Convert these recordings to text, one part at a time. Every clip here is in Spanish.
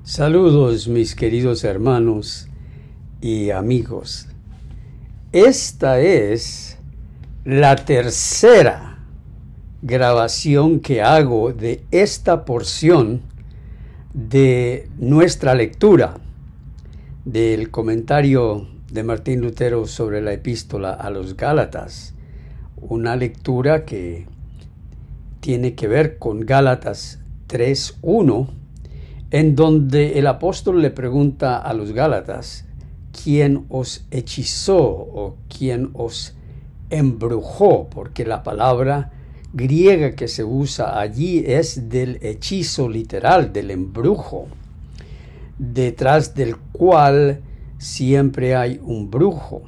Saludos, mis queridos hermanos y amigos. Esta es la tercera grabación que hago de esta porción de nuestra lectura del comentario de Martín Lutero sobre la epístola a los Gálatas. Una lectura que tiene que ver con Gálatas 3:1, en donde el apóstol le pregunta a los Gálatas: ¿quién os hechizó o quién os embrujó? Porque la palabra griega que se usa allí es del hechizo literal, del embrujo, detrás del cual siempre hay un brujo.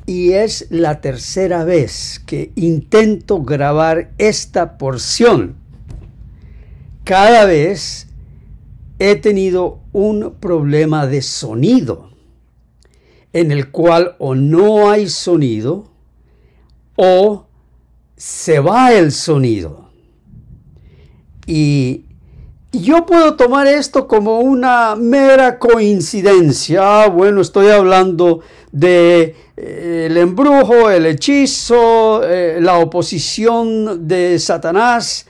Y es la tercera vez que intento grabar esta porción. Cada vez he tenido un problema de sonido, en el cual o no hay sonido o se va el sonido. Y yo puedo tomar esto como una mera coincidencia. Bueno, estoy hablando de el embrujo, el hechizo, la oposición de Satanás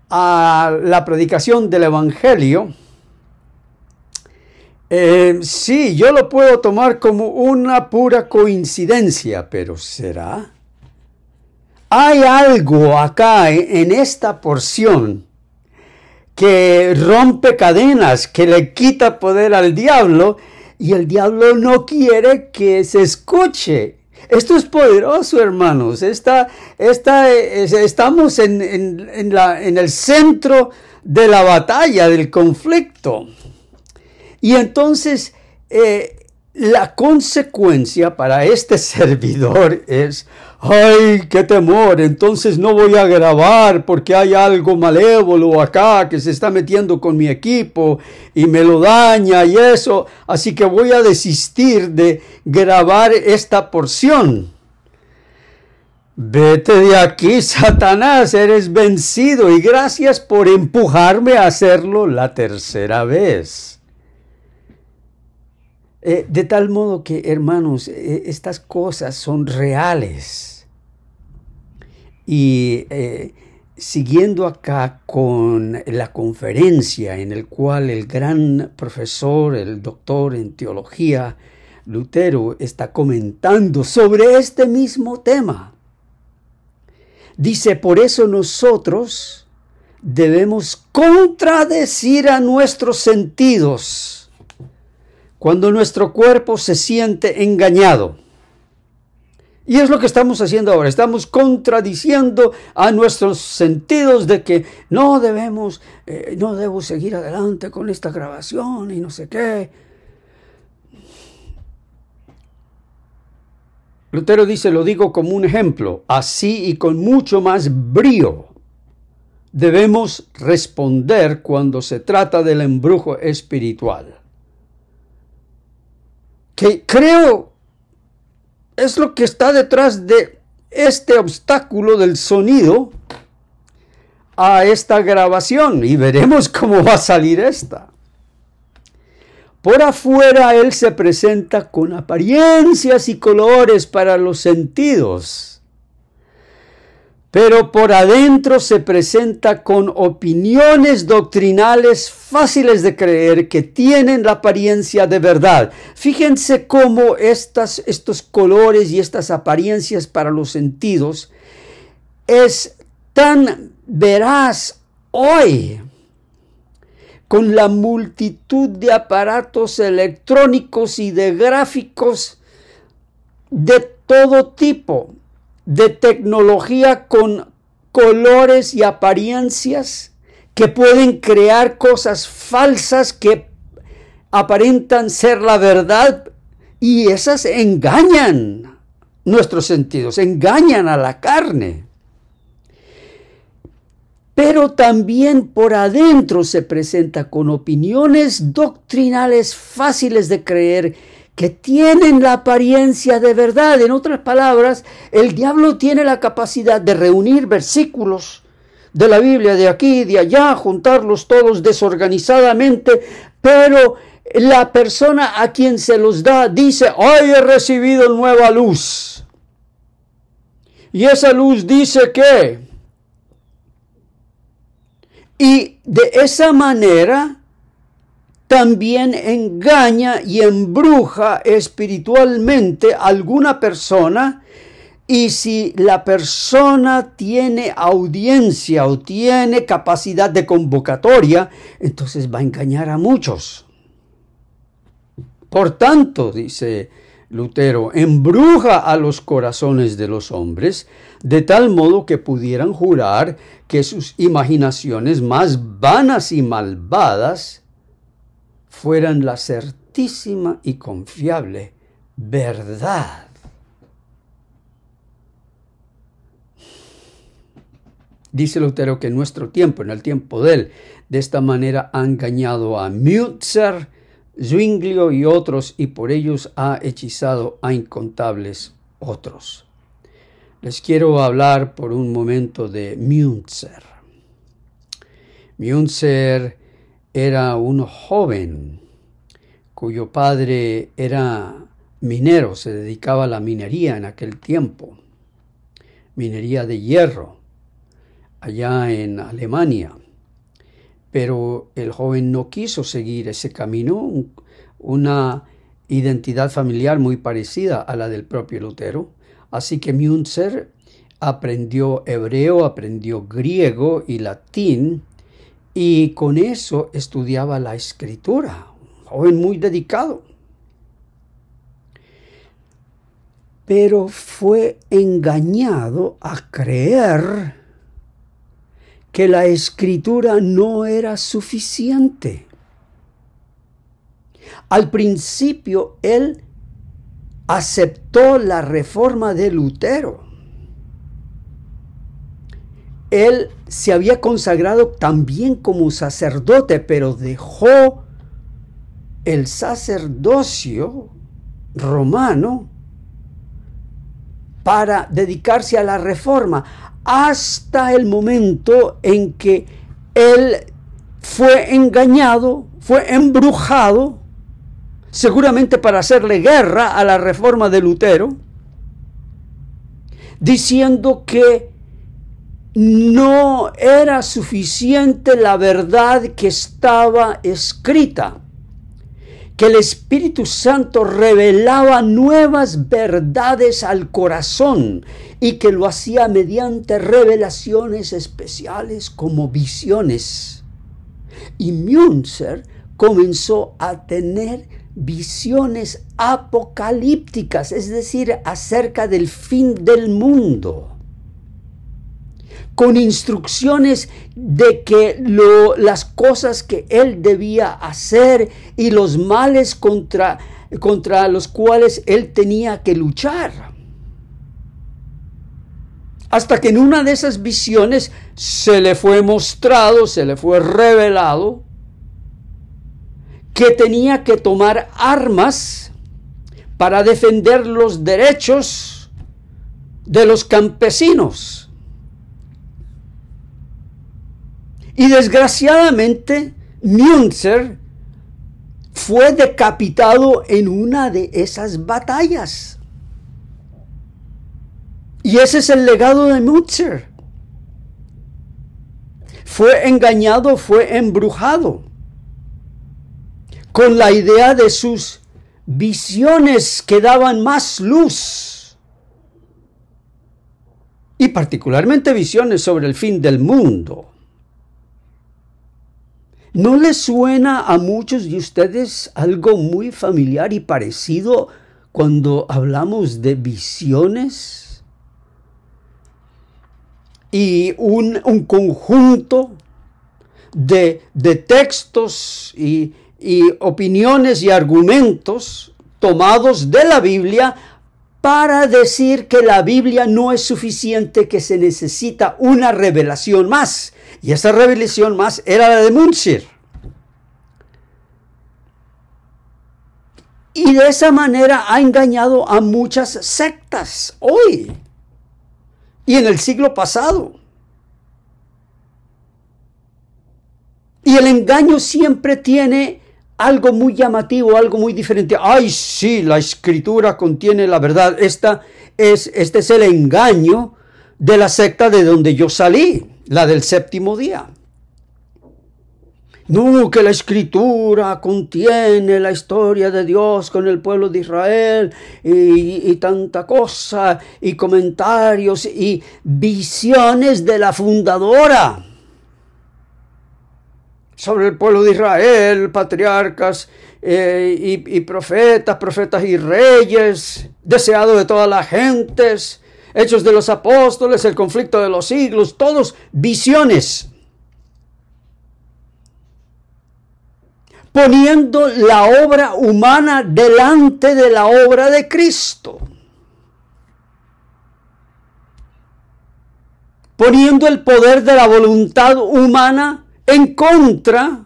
a la predicación del Evangelio. Sí, yo lo puedo tomar como una pura coincidencia, pero ¿será? Hay algo acá en esta porción que rompe cadenas, que le quita poder al diablo, y el diablo no quiere que se escuche. Esto es poderoso, hermanos. Estamos en el centro de la batalla, del conflicto. Y entonces la consecuencia para este servidor es: ¡ay, qué temor! Entonces no voy a grabar porque hay algo malévolo acá que se está metiendo con mi equipo y me lo daña y eso. Así que voy a desistir de grabar esta porción. Vete de aquí, Satanás, eres vencido, y gracias por empujarme a hacerlo la tercera vez. De tal modo que, hermanos, estas cosas son reales. Y siguiendo acá con la conferencia en el cual el gran profesor, el doctor en teología, Lutero, está comentando sobre este mismo tema. Dice: por eso nosotros debemos contradecir a nuestros sentidos cuando nuestro cuerpo se siente engañado. Y es lo que estamos haciendo ahora. Estamos contradiciendo a nuestros sentidos de que no debo seguir adelante con esta grabación y no sé qué. Lutero dice, lo digo como un ejemplo, así y con mucho más brío debemos responder cuando se trata del embrujo espiritual. Que creo es lo que está detrás de este obstáculo del sonido a esta grabación, y veremos cómo va a salir esta. Por afuera él se presenta con apariencias y colores para los sentidos, pero por adentro se presenta con opiniones doctrinales fáciles de creer que tienen la apariencia de verdad. Fíjense cómo estos colores y estas apariencias para los sentidos es tan veraz hoy, con la multitud de aparatos electrónicos y de gráficos de todo tipo, de tecnología con colores y apariencias que pueden crear cosas falsas que aparentan ser la verdad, y esas engañan nuestros sentidos, engañan a la carne. Pero también por adentro se presenta con opiniones doctrinales fáciles de creer que tienen la apariencia de verdad. En otras palabras, el diablo tiene la capacidad de reunir versículos de la Biblia de aquí y de allá, juntarlos todos desorganizadamente, pero la persona a quien se los da dice, hoy he recibido nueva luz. Y esa luz dice que, y de esa manera también engaña y embruja espiritualmente a alguna persona. Y si la persona tiene audiencia o tiene capacidad de convocatoria, entonces va a engañar a muchos. Por tanto, dice Lutero, embruja a los corazones de los hombres, de tal modo que pudieran jurar que sus imaginaciones más vanas y malvadas fueran la certísima y confiable verdad. Dice Lutero que en nuestro tiempo, en el tiempo de él, de esta manera ha engañado a Münzer, Zwinglio y otros, y por ellos ha hechizado a incontables otros. Les quiero hablar por un momento de Münzer. Münzer era un joven cuyo padre era minero, se dedicaba a la minería en aquel tiempo, minería de hierro, allá en Alemania. Pero el joven no quiso seguir ese camino, una identidad familiar muy parecida a la del propio Lutero. Así que Münzer aprendió hebreo, aprendió griego y latín, y con eso estudiaba la escritura. Un joven muy dedicado. Pero fue engañado a creer que la escritura no era suficiente. Al principio él aceptó la reforma de Lutero. Él se había consagrado también como sacerdote, pero dejó el sacerdocio romano para dedicarse a la reforma, hasta el momento en que él fue engañado, fue embrujado, seguramente para hacerle guerra a la reforma de Lutero, diciendo que no era suficiente la verdad que estaba escrita, que el Espíritu Santo revelaba nuevas verdades al corazón y que lo hacía mediante revelaciones especiales como visiones. Y Münzer comenzó a tener visiones apocalípticas, es decir, acerca del fin del mundo, con instrucciones de que las cosas que él debía hacer y los males contra los cuales él tenía que luchar. Hasta que en una de esas visiones se le fue mostrado, se le fue revelado que tenía que tomar armas para defender los derechos de los campesinos. Y desgraciadamente, Münzer fue decapitado en una de esas batallas. Y ese es el legado de Münzer. Fue engañado, fue embrujado, con la idea de sus visiones que daban más luz. Y particularmente visiones sobre el fin del mundo. ¿No les suena a muchos de ustedes algo muy familiar y parecido cuando hablamos de visiones? Y un conjunto de textos y opiniones y argumentos tomados de la Biblia para decir que la Biblia no es suficiente, que se necesita una revelación más. Y esa revelación más era la de Münzer. Y de esa manera ha engañado a muchas sectas hoy y en el siglo pasado. Y el engaño siempre tiene algo muy llamativo, algo muy diferente. Ay, sí, la Escritura contiene la verdad. Este es el engaño de la secta de donde yo salí, la del séptimo día. No, que la Escritura contiene la historia de Dios con el pueblo de Israel y tanta cosa, y comentarios y visiones de la fundadora sobre el pueblo de Israel, patriarcas y profetas y reyes, deseado de todas las gentes, hechos de los apóstoles, el conflicto de los siglos, todos visiones. Poniendo la obra humana delante de la obra de Cristo. Poniendo el poder de la voluntad humana en contra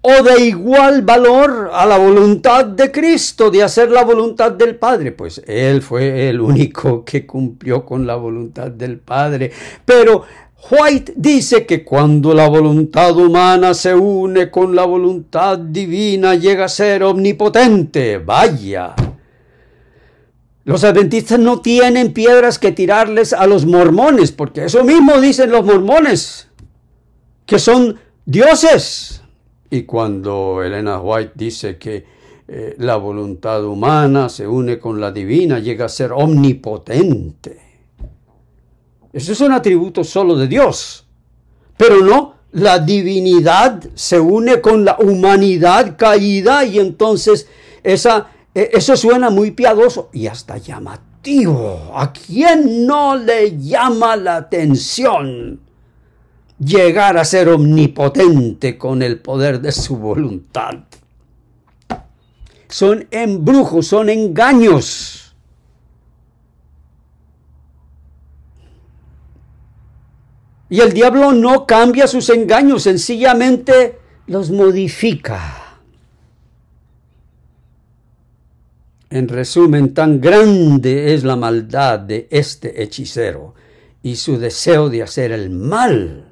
o de igual valor a la voluntad de Cristo, de hacer la voluntad del Padre. Pues Él fue el único que cumplió con la voluntad del Padre. Pero White dice que cuando la voluntad humana se une con la voluntad divina llega a ser omnipotente. Vaya. Los adventistas no tienen piedras que tirarles a los mormones, porque eso mismo dicen los mormones, que son dioses. Y cuando Elena White dice que la voluntad humana se une con la divina, llega a ser omnipotente. Eso es un atributo solo de Dios. Pero no, la divinidad se une con la humanidad caída y entonces eso suena muy piadoso y hasta llamativo. ¿A quién no le llama la atención llegar a ser omnipotente con el poder de su voluntad? Son embrujos, son engaños. Y el diablo no cambia sus engaños, sencillamente los modifica. En resumen, tan grande es la maldad de este hechicero y su deseo de hacer el mal.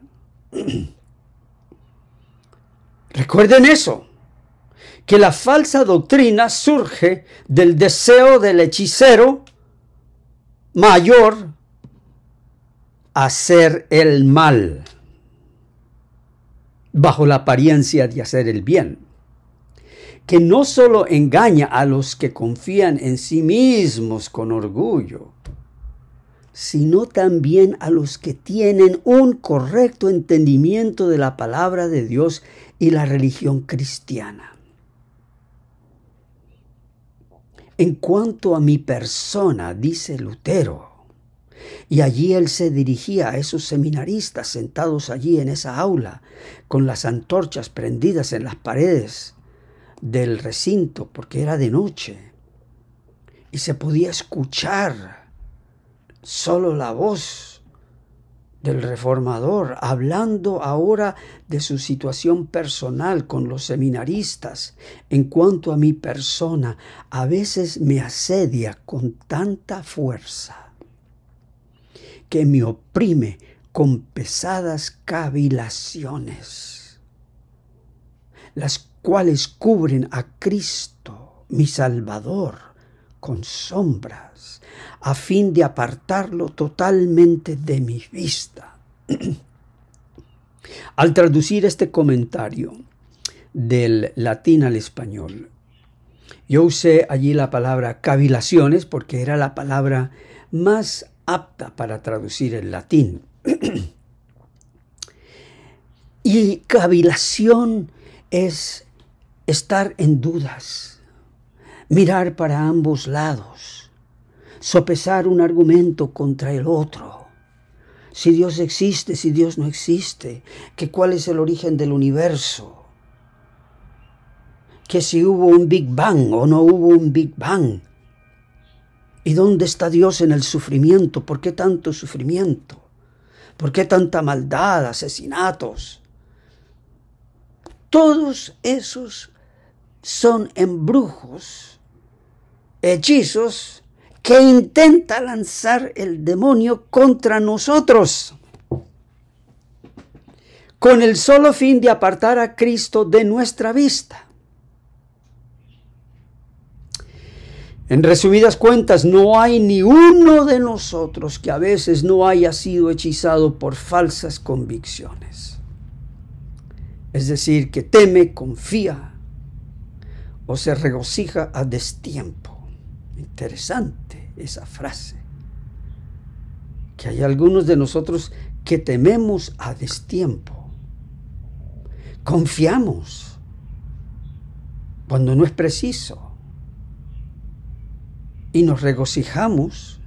Recuerden eso, que la falsa doctrina surge del deseo del hechicero mayor hacer el mal, bajo la apariencia de hacer el bien, que no solo engaña a los que confían en sí mismos con orgullo, sino también a los que tienen un correcto entendimiento de la palabra de Dios y la religión cristiana. En cuanto a mi persona, dice Lutero, y allí él se dirigía a esos seminaristas sentados allí en esa aula, con las antorchas prendidas en las paredes del recinto, porque era de noche, y se podía escuchar solo la voz del reformador, hablando ahora de su situación personal con los seminaristas. En cuanto a mi persona, a veces me asedia con tanta fuerza que me oprime con pesadas cavilaciones, las cuales cubren a Cristo, mi Salvador, con sombras, a fin de apartarlo totalmente de mi vista. Al traducir este comentario del latín al español, yo usé allí la palabra cavilaciones porque era la palabra más apta para traducir el latín. Y cavilación es estar en dudas, mirar para ambos lados, sopesar un argumento contra el otro. Si Dios existe, si Dios no existe, que cuál es el origen del universo, que si hubo un Big Bang o no hubo un Big Bang. ¿Y dónde está Dios en el sufrimiento? ¿Por qué tanto sufrimiento? ¿Por qué tanta maldad, asesinatos? Todos esos son embrujos, hechizos que intenta lanzar el demonio contra nosotros. con el solo fin de apartar a Cristo de nuestra vista. En resumidas cuentas, no hay ni uno de nosotros que a veces no haya sido hechizado por falsas convicciones. Es decir, que teme, confía o se regocija a destiempo. Interesante esa frase. Que hay algunos de nosotros que tememos a destiempo. Confiamos cuando no es preciso. Y nos regocijamos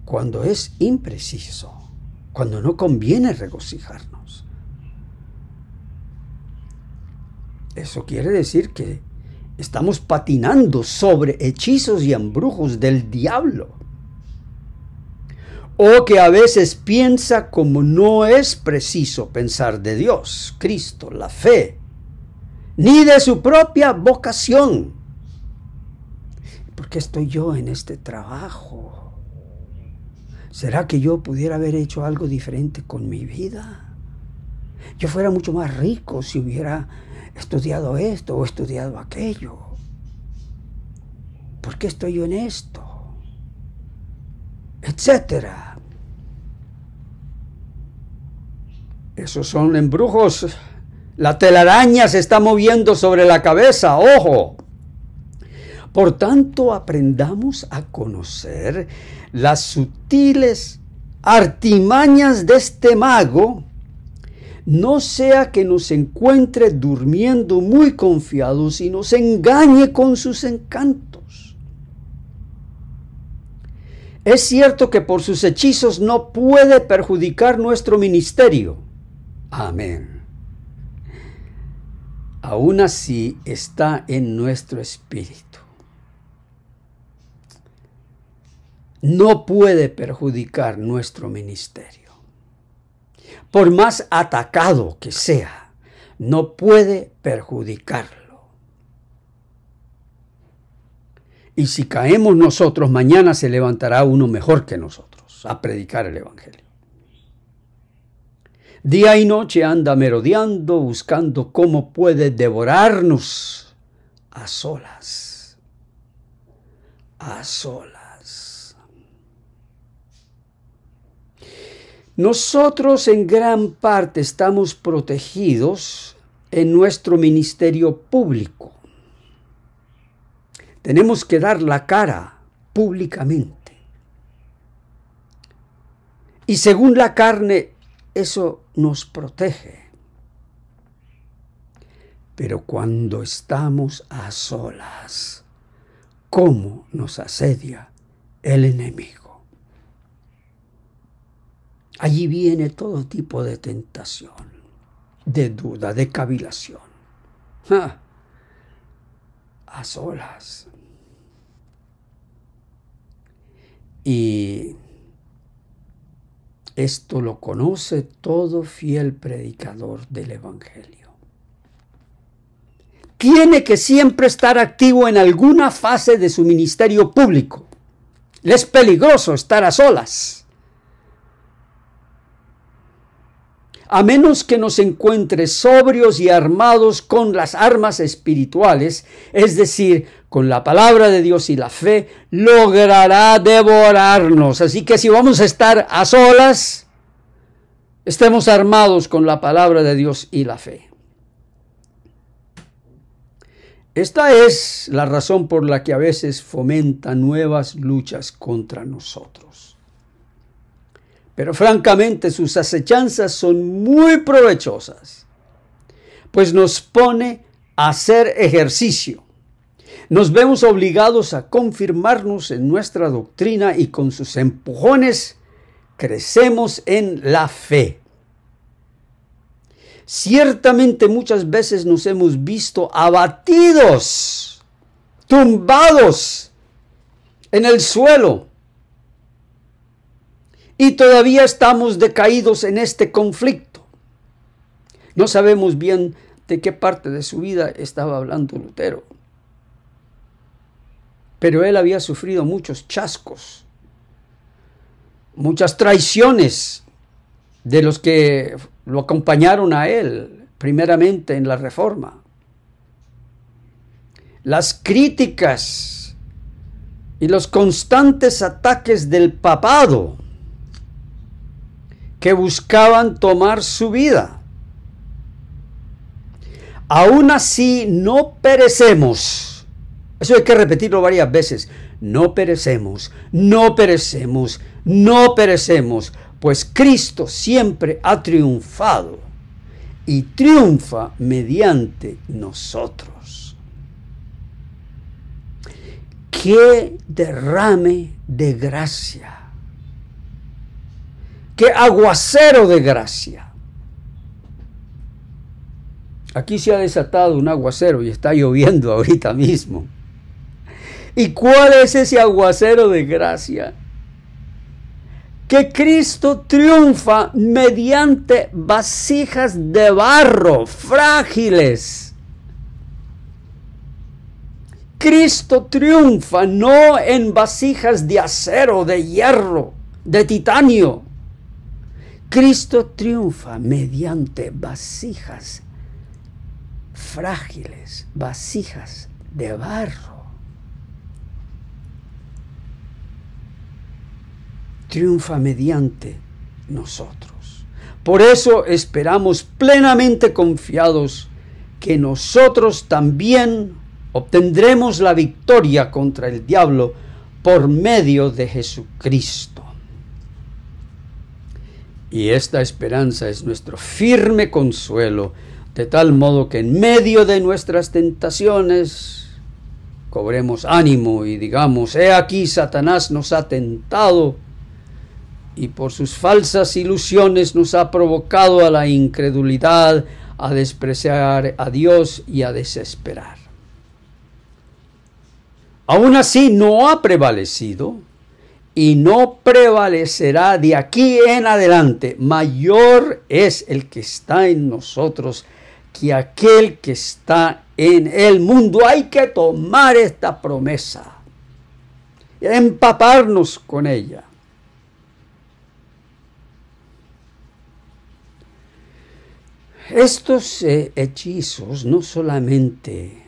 cuando es impreciso, cuando no conviene regocijarnos. Eso quiere decir que estamos patinando sobre hechizos y embrujos del diablo. O que a veces piensa como no es preciso pensar de Dios, Cristo, la fe, ni de su propia vocación. ¿Por qué estoy yo en este trabajo? ¿Será que yo pudiera haber hecho algo diferente con mi vida? Yo fuera mucho más rico si hubiera estudiado esto o estudiado aquello. ¿Por qué estoy yo en esto? Etcétera. Esos son embrujos. La telaraña se está moviendo sobre la cabeza. ¡Ojo! Por tanto, aprendamos a conocer las sutiles artimañas de este mago, no sea que nos encuentre durmiendo muy confiados y nos engañe con sus encantos. Es cierto que por sus hechizos no puede perjudicar nuestro ministerio. Amén. Aún así está en nuestro espíritu. No puede perjudicar nuestro ministerio. Por más atacado que sea, no puede perjudicarlo. Y si caemos nosotros, mañana se levantará uno mejor que nosotros a predicar el Evangelio. Día y noche anda merodeando, buscando cómo puede devorarnos a solas. A solas. Nosotros en gran parte estamos protegidos en nuestro ministerio público. Tenemos que dar la cara públicamente. Y según la carne, eso nos protege. Pero cuando estamos a solas, ¿cómo nos asedia el enemigo? Allí viene todo tipo de tentación, de duda, de cavilación. A solas. Y esto lo conoce todo fiel predicador del Evangelio. Tiene que siempre estar activo en alguna fase de su ministerio público. Le es peligroso estar a solas. A menos que nos encuentre sobrios y armados con las armas espirituales, es decir, con la palabra de Dios y la fe, logrará devorarnos. Así que si vamos a estar a solas, estemos armados con la palabra de Dios y la fe. Esta es la razón por la que a veces fomenta nuevas luchas contra nosotros. Pero francamente sus acechanzas son muy provechosas, pues nos pone a hacer ejercicio. Nos vemos obligados a confirmarnos en nuestra doctrina y con sus empujones crecemos en la fe. Ciertamente muchas veces nos hemos visto abatidos, tumbados en el suelo. Y todavía estamos decaídos en este conflicto. No sabemos bien de qué parte de su vida estaba hablando Lutero. Pero él había sufrido muchos chascos, muchas traiciones, de los que lo acompañaron a él, primeramente en la Reforma. Las críticas y los constantes ataques del papado que buscaban tomar su vida. Aún así no perecemos. Eso hay que repetirlo varias veces. No perecemos, no perecemos, no perecemos, pues Cristo siempre ha triunfado y triunfa mediante nosotros. ¡Qué derrame de gracia! ¡Qué aguacero de gracia! Aquí se ha desatado un aguacero y está lloviendo ahorita mismo. ¿Y cuál es ese aguacero de gracia? Que Cristo triunfa mediante vasijas de barro frágiles. Cristo triunfa no en vasijas de acero, de hierro, de titanio. Cristo triunfa mediante vasijas frágiles, vasijas de barro. Triunfa mediante nosotros. Por eso esperamos plenamente confiados que nosotros también obtendremos la victoria contra el diablo por medio de Jesucristo. Y esta esperanza es nuestro firme consuelo, de tal modo que en medio de nuestras tentaciones cobremos ánimo y digamos: he aquí Satanás nos ha tentado y por sus falsas ilusiones nos ha provocado a la incredulidad, a despreciar a Dios y a desesperar. Aún así no ha prevalecido y no prevalecerá de aquí en adelante. Mayor es el que está en nosotros que aquel que está en el mundo. Hay que tomar esta promesa y empaparnos con ella. Estos hechizos no solamente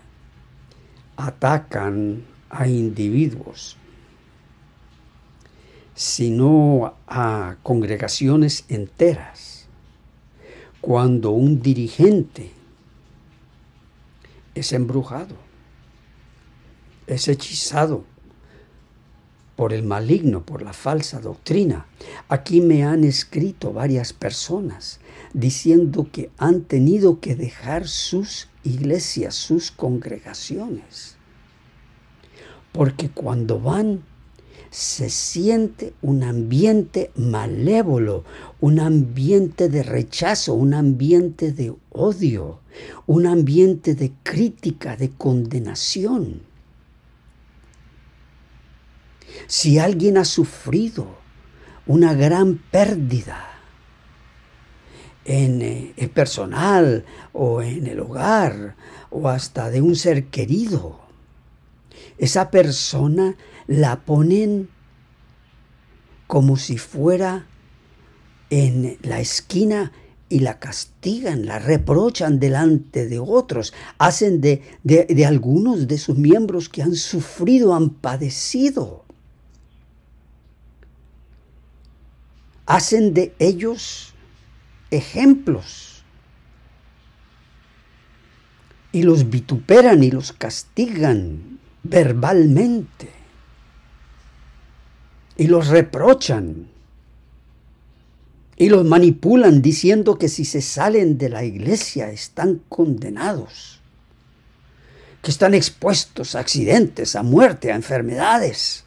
atacan a individuos, sino a congregaciones enteras. Cuando un dirigente es embrujado, es hechizado por el maligno, por la falsa doctrina. Aquí me han escrito varias personas diciendo que han tenido que dejar sus iglesias, sus congregaciones, porque cuando van se siente un ambiente malévolo, un ambiente de rechazo, un ambiente de odio, un ambiente de crítica, de condenación. Si alguien ha sufrido una gran pérdida en el personal o en el hogar o hasta de un ser querido, esa persona la ponen como si fuera en la esquina y la castigan, la reprochan delante de otros, hacen de algunos de sus miembros que han sufrido, han padecido, hacen de ellos ejemplos y los vituperan y los castigan verbalmente y los reprochan y los manipulan diciendo que si se salen de la iglesia están condenados, que están expuestos a accidentes, a muerte, a enfermedades.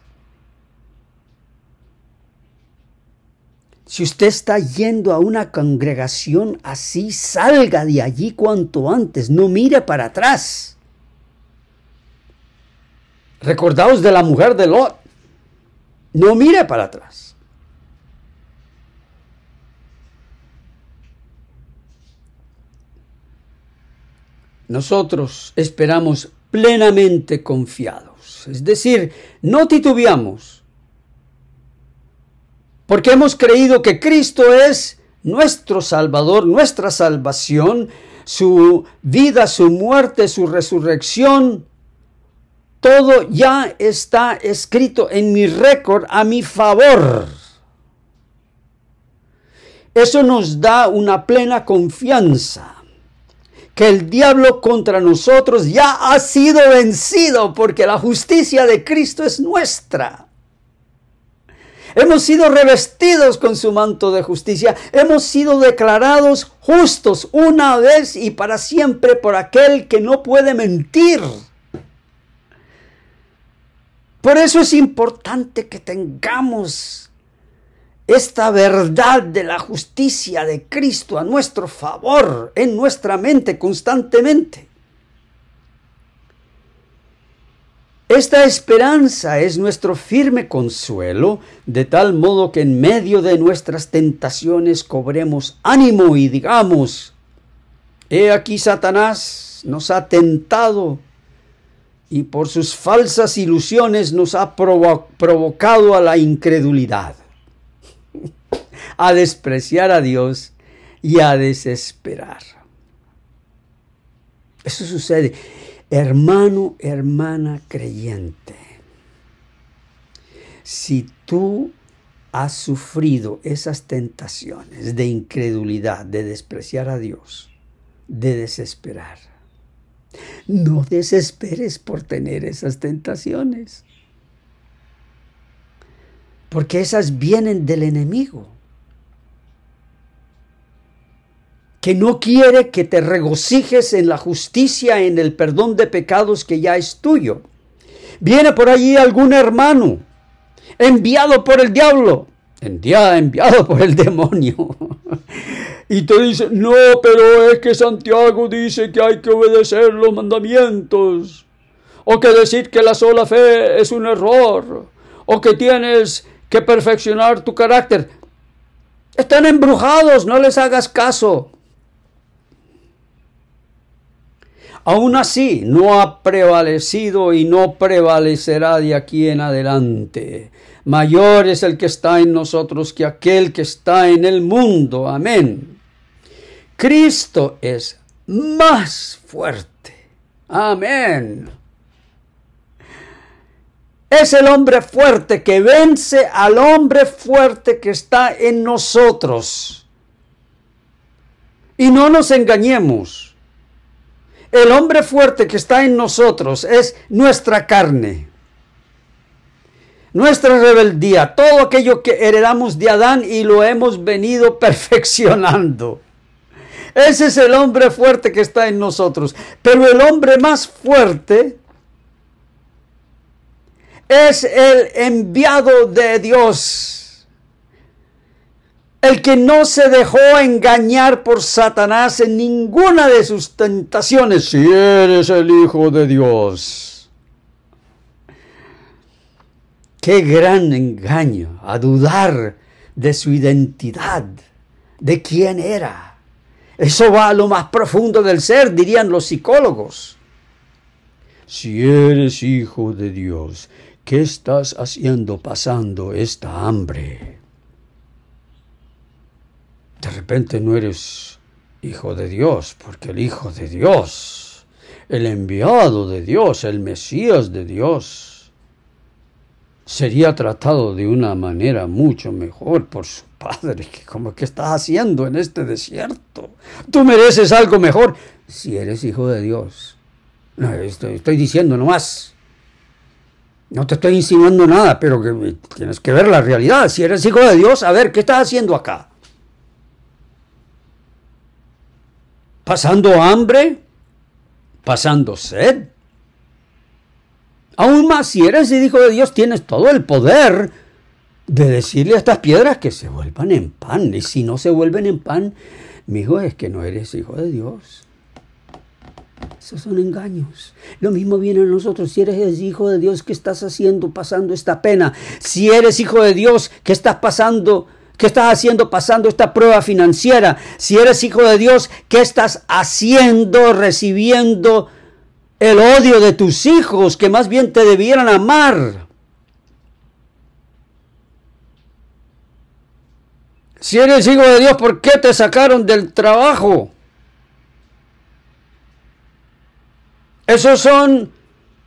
Si usted está yendo a una congregación así, salga de allí cuanto antes, no mire para atrás. Recordaos de la mujer de Lot, no mire para atrás. Nosotros esperamos plenamente confiados, es decir, no titubeamos, porque hemos creído que Cristo es nuestro Salvador, nuestra salvación, su vida, su muerte, su resurrección, todo ya está escrito en mi récord a mi favor. Eso nos da una plena confianza que el diablo contra nosotros ya ha sido vencido, porque la justicia de Cristo es nuestra. Hemos sido revestidos con su manto de justicia. Hemos sido declarados justos una vez y para siempre por aquel que no puede mentir. Por eso es importante que tengamos esta verdad de la justicia de Cristo a nuestro favor, en nuestra mente constantemente. Esta esperanza es nuestro firme consuelo, de tal modo que en medio de nuestras tentaciones cobremos ánimo y digamos: he aquí Satanás nos ha tentado y por sus falsas ilusiones nos ha provocado a la incredulidad, a despreciar a Dios y a desesperar. Eso sucede. Hermano, hermana creyente, si tú has sufrido esas tentaciones de incredulidad, de despreciar a Dios, de desesperar, no desesperes por tener esas tentaciones, porque esas vienen del enemigo, que no quiere que te regocijes en la justicia, en el perdón de pecados que ya es tuyo. Viene por allí algún hermano, enviado por el diablo, enviado por el demonio, y te dice: no, pero es que Santiago dice que hay que obedecer los mandamientos, o que decir que la sola fe es un error, o que tienes que perfeccionar tu carácter. Están embrujados, no les hagas caso. Aún así, no ha prevalecido y no prevalecerá de aquí en adelante. Mayor es el que está en nosotros que aquel que está en el mundo. Amén. Cristo es más fuerte. Amén. Es el hombre fuerte que vence al hombre fuerte que está en nosotros. Y no nos engañemos. El hombre fuerte que está en nosotros es nuestra carne, nuestra rebeldía, todo aquello que heredamos de Adán y lo hemos venido perfeccionando. Ese es el hombre fuerte que está en nosotros. Pero el hombre más fuerte es el enviado de Dios, el que no se dejó engañar por Satanás en ninguna de sus tentaciones. Si eres el Hijo de Dios. Qué gran engaño, a dudar de su identidad, de quién era. Eso va a lo más profundo del ser, dirían los psicólogos. Si eres hijo de Dios, ¿qué estás haciendo pasando esta hambre? De repente no eres hijo de Dios, porque el Hijo de Dios, el enviado de Dios, el Mesías de Dios, sería tratado de una manera mucho mejor por su Padre. ¿Qué estás haciendo en este desierto? Tú mereces algo mejor si eres hijo de Dios. No, estoy diciendo nomás. No te estoy insinuando nada, pero que tienes que ver la realidad. Si eres hijo de Dios, a ver, ¿qué estás haciendo acá? ¿Pasando hambre? ¿Pasando sed? Aún más, si eres el Hijo de Dios, tienes todo el poder de decirle a estas piedras que se vuelvan en pan. Y si no se vuelven en pan, mi hijo, es que no eres hijo de Dios. Esos son engaños. Lo mismo viene a nosotros. Si eres el Hijo de Dios, ¿qué estás haciendo pasando esta pena? Si eres hijo de Dios, ¿qué estás haciendo pasando esta prueba financiera? Si eres hijo de Dios, ¿qué estás haciendo recibiendo el odio de tus hijos, que más bien te debieran amar? Si eres hijo de Dios, ¿por qué te sacaron del trabajo? Esos son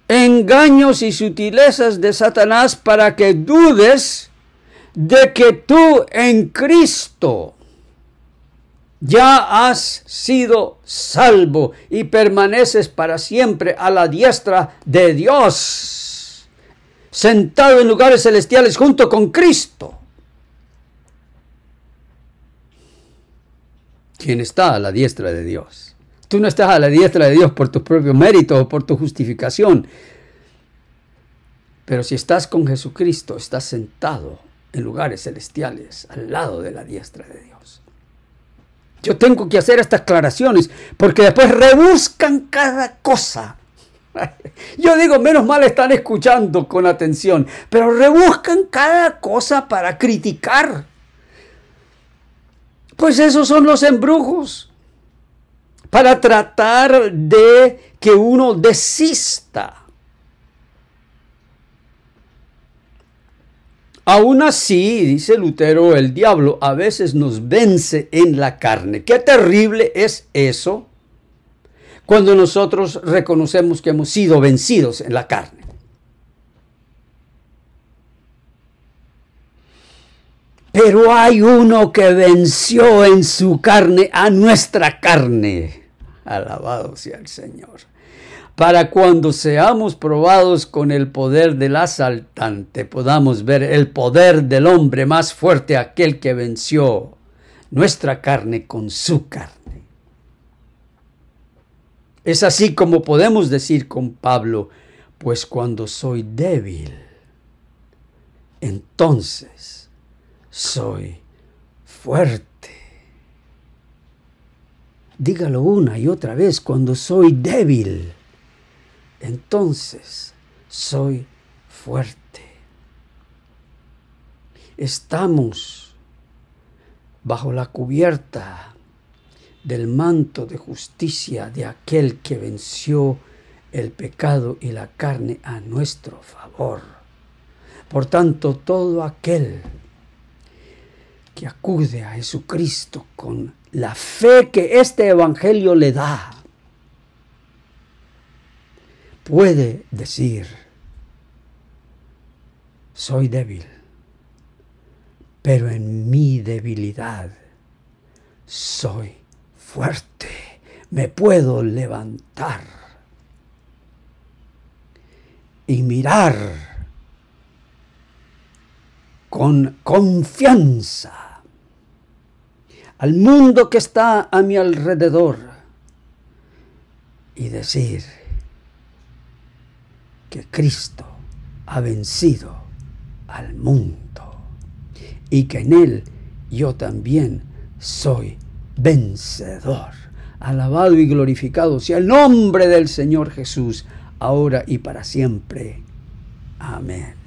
engaños y sutilezas de Satanás para que dudes de que tú en Cristo ya has sido salvo y permaneces para siempre a la diestra de Dios, sentado en lugares celestiales junto con Cristo, quien está a la diestra de Dios. Tú no estás a la diestra de Dios por tus propios méritos o por tu justificación, pero si estás con Jesucristo, estás sentado en lugares celestiales al lado de la diestra de Dios. Yo tengo que hacer estas aclaraciones porque después rebuscan cada cosa. Yo digo, menos mal están escuchando con atención, pero rebuscan cada cosa para criticar. Pues esos son los embrujos, para tratar de que uno desista. Aún así, dice Lutero, el diablo a veces nos vence en la carne. Qué terrible es eso cuando nosotros reconocemos que hemos sido vencidos en la carne. Pero hay uno que venció en su carne a nuestra carne. Alabado sea el Señor. Para cuando seamos probados con el poder del asaltante, podamos ver el poder del hombre más fuerte, aquel que venció nuestra carne con su carne. Es así como podemos decir con Pablo, pues cuando soy débil, entonces soy fuerte. Dígalo una y otra vez, cuando soy débil, entonces soy fuerte. Estamos bajo la cubierta del manto de justicia de aquel que venció el pecado y la carne a nuestro favor. Por tanto, todo aquel que acude a Jesucristo con la fe que este evangelio le da, puede decir, soy débil, pero en mi debilidad soy fuerte, me puedo levantar y mirar con confianza al mundo que está a mi alrededor y decir que Cristo ha vencido al mundo y que en Él yo también soy vencedor. Alabado y glorificado sea el nombre del Señor Jesús, ahora y para siempre. Amén.